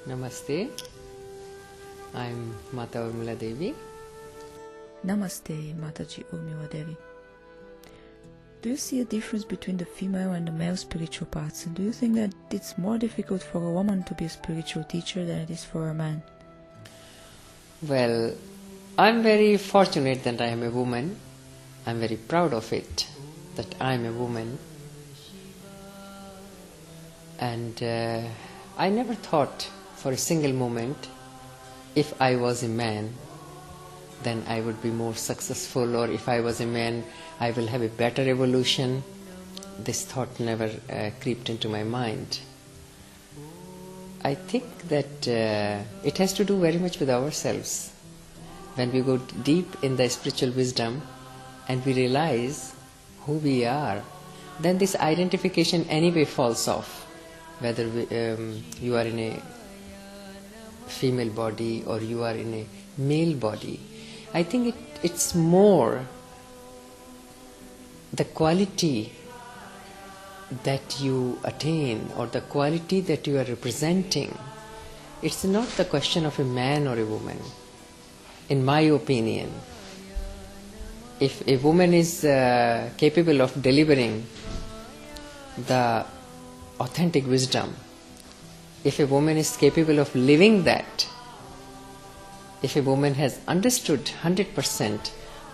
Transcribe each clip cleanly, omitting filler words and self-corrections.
Namaste. I'm Mata Urmila Devi. Namaste, Mataji Urmila Devi. Do you see a difference between the female and the male spiritual paths? And do you think that it's more difficult for a woman to be a spiritual teacher than it is for a man? Well, I'm very fortunate that I am a woman. I'm very proud of it, that I'm a woman. And I never thought for a single moment, if I was a man, then I would be more successful, or if I was a man, I will have a better evolution. This thought never crept into my mind. I think that it has to do very much with ourselves. When we go deep in the spiritual wisdom and we realize who we are, then this identification anyway falls off. Whether you are in a female body or you are in a male body, I think it's more the quality that you attain or the quality that you are representing. It's not the question of a man or a woman. In my opinion, if a woman is capable of delivering the authentic wisdom, if a woman is capable of living that, if a woman has understood 100%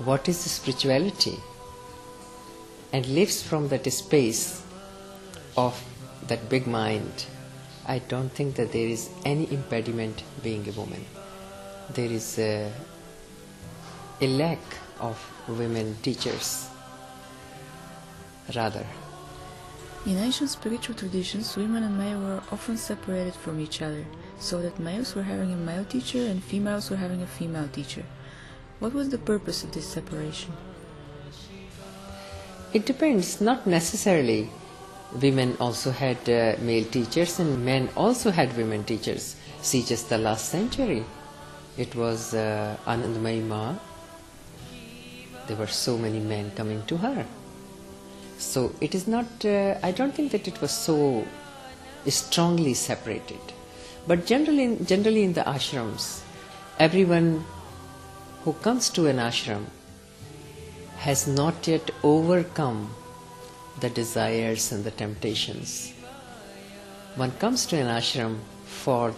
what is spirituality and lives from that space of that big mind, I don't think that there is any impediment being a woman. There is a lack of women teachers, rather. In ancient spiritual traditions, women and male were often separated from each other, so that males were having a male teacher and females were having a female teacher. What was the purpose of this separation? It depends, not necessarily. Women also had male teachers and men also had women teachers. See, just the last century, it was Anandamayi Ma. There were so many men coming to her. So it is not, I don't think that it was so strongly separated. But generally in the ashrams, everyone who comes to an ashram has not yet overcome the desires and the temptations. One comes to an ashram for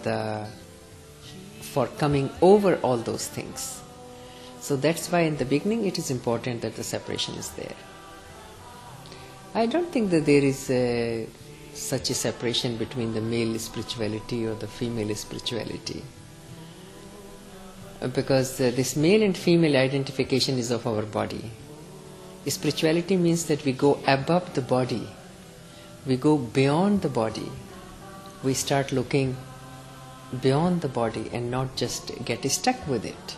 coming over all those things. So that's why in the beginning it is important that the separation is there. I don't think that there is such a separation between the male spirituality or the female spirituality. Because this male and female identification is of our body. Spirituality means that we go above the body. We go beyond the body. We start looking beyond the body and not just get stuck with it.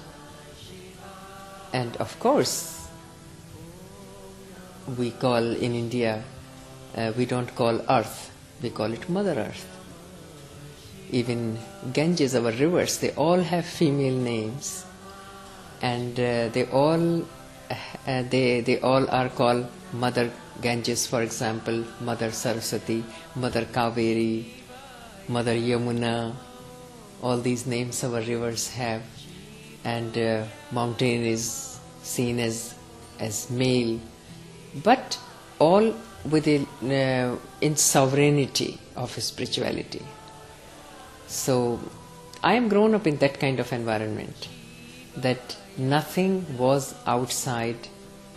And of course, we call in India, we don't call earth, we call it Mother Earth. Even Ganges, our rivers, they all have female names, and they all are called Mother Ganges, for example, Mother Saraswati, Mother Kaveri, Mother Yamuna. All these names our rivers have, and mountain is seen as male, but all within in sovereignty of spirituality. So I am grown up in that kind of environment, that nothing was outside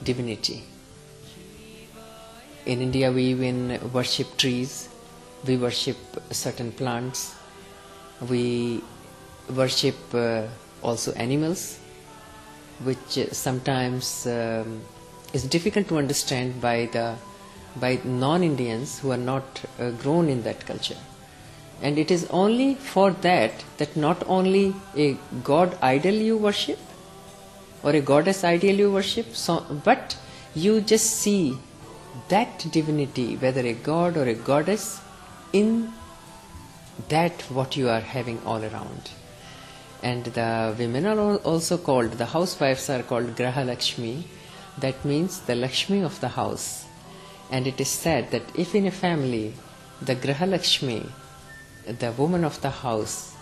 divinity. In India we even worship trees, we worship certain plants, we worship also animals, which sometimes is difficult to understand by non-Indians who are not grown in that culture. And it is only for that not only a god idol you worship or a goddess ideal you worship, but you just see that divinity, whether a god or a goddess, in that what you are having all around. And the women are also called, the housewives are called Graha Lakshmi. That means the Lakshmi of the house. And it is said that if in a family the Graha Lakshmi, the woman of the house,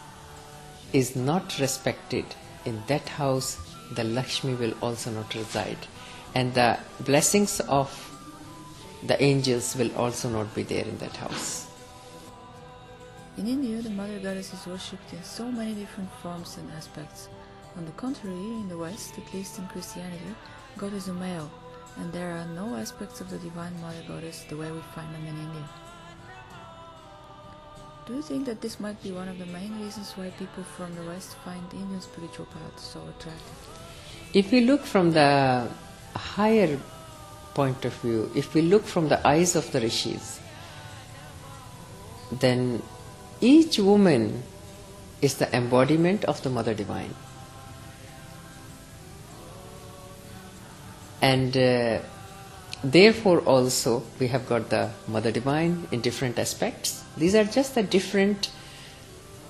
is not respected, in that house the Lakshmi will also not reside, and the blessings of the angels will also not be there in that house. In India, the Mother Goddess is worshipped in so many different forms and aspects. On the contrary, in the West, at least in Christianity, God is a male, and there are no aspects of the Divine Mother Goddess the way we find them in India. Do you think that this might be one of the main reasons why people from the West find Indian spiritual paths so attractive? If we look from the higher point of view, if we look from the eyes of the rishis, then each woman is the embodiment of the Mother Divine. And therefore also we have got the Mother Divine in different aspects. These are just the different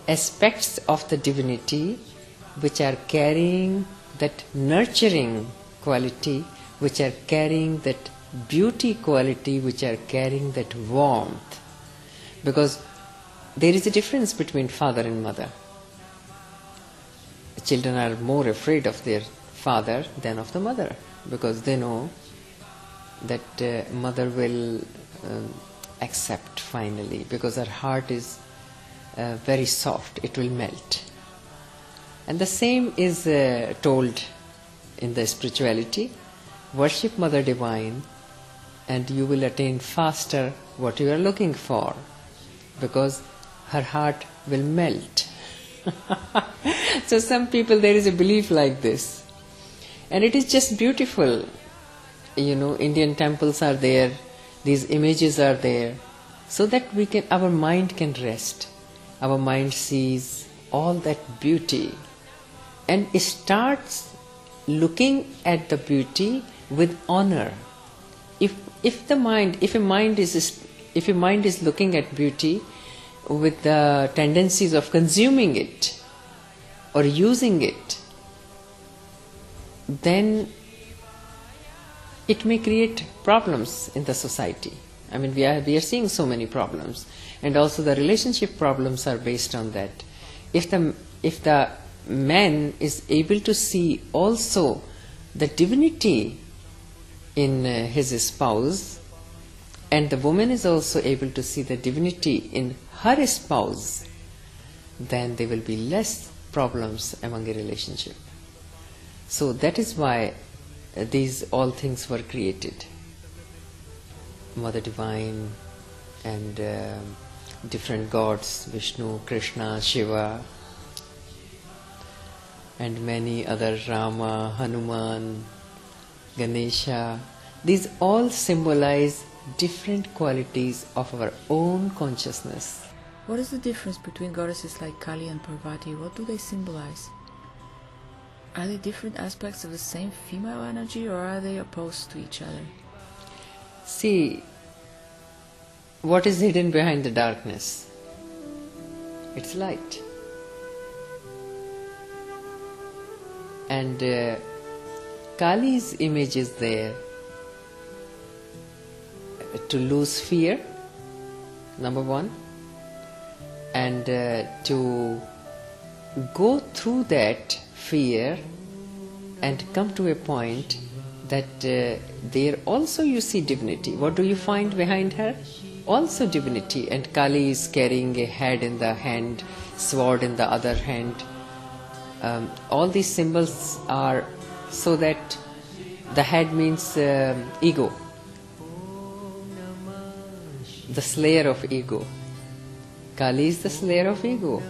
aspects of the divinity which are carrying that nurturing quality, which are carrying that beauty quality, which are carrying that warmth. Because there is a difference between father and mother. Children are more afraid of their father than of the mother, because they know that mother will accept finally, because her heart is very soft, it will melt. And the same is told in the spirituality. Worship Mother Divine and you will attain faster what you are looking for, because her heart will melt. So some people, there is a belief like this, and it is just beautiful. Indian temples are there, these images are there, so that our mind can rest. Our mind sees all that beauty and starts looking at the beauty with honor. If a mind is looking at beauty with the tendencies of consuming it or using it, then it may create problems in the society. I mean, we are seeing so many problems, and also the relationship problems are based on that. If the man is able to see also the divinity in his spouse, and the woman is also able to see the divinity in her spouse, then there will be less problems among a relationship. So that is why these all things were created. Mother Divine and different gods, Vishnu, Krishna, Shiva, and many other, Rama, Hanuman, Ganesha. These all symbolize different qualities of our own consciousness. What is the difference between goddesses like Kali and Parvati? What do they symbolize? Are they different aspects of the same female energy, or are they opposed to each other? See, what is hidden behind the darkness? It's light. And Kali's image is there to lose fear, number one, and to go through that fear and come to a point that there also you see divinity. What do you find behind her? Also divinity. And Kali is carrying a head in the hand, sword in the other hand. All these symbols are so that the head means ego, the slayer of ego. Kali is the slayer of ego,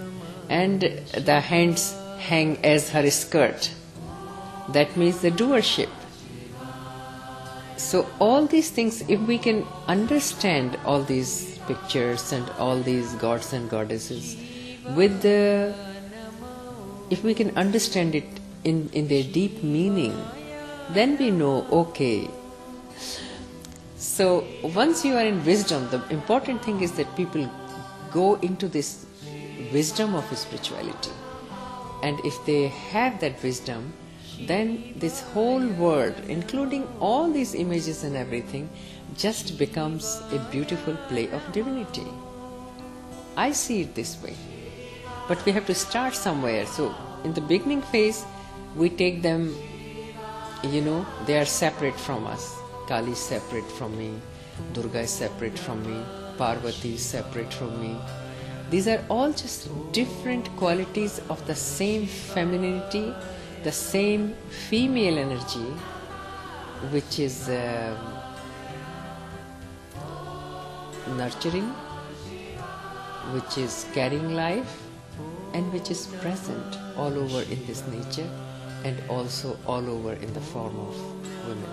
and the hands hang as her skirt. That means the doership. So all these things, if we can understand all these pictures and all these gods and goddesses if we can understand it in their deep meaning, then we know, okay. So once you are in wisdom, the important thing is that people go into this wisdom of spirituality. And if they have that wisdom, then this whole world, including all these images and everything, just becomes a beautiful play of divinity. I see it this way. But we have to start somewhere. So in the beginning phase, we take them, they are separate from us. Kali is separate from me, Durga is separate from me, Parvati is separate from me. These are all just different qualities of the same femininity, the same female energy, which is nurturing, which is carrying life, and which is present all over in this nature and also all over in the form of women.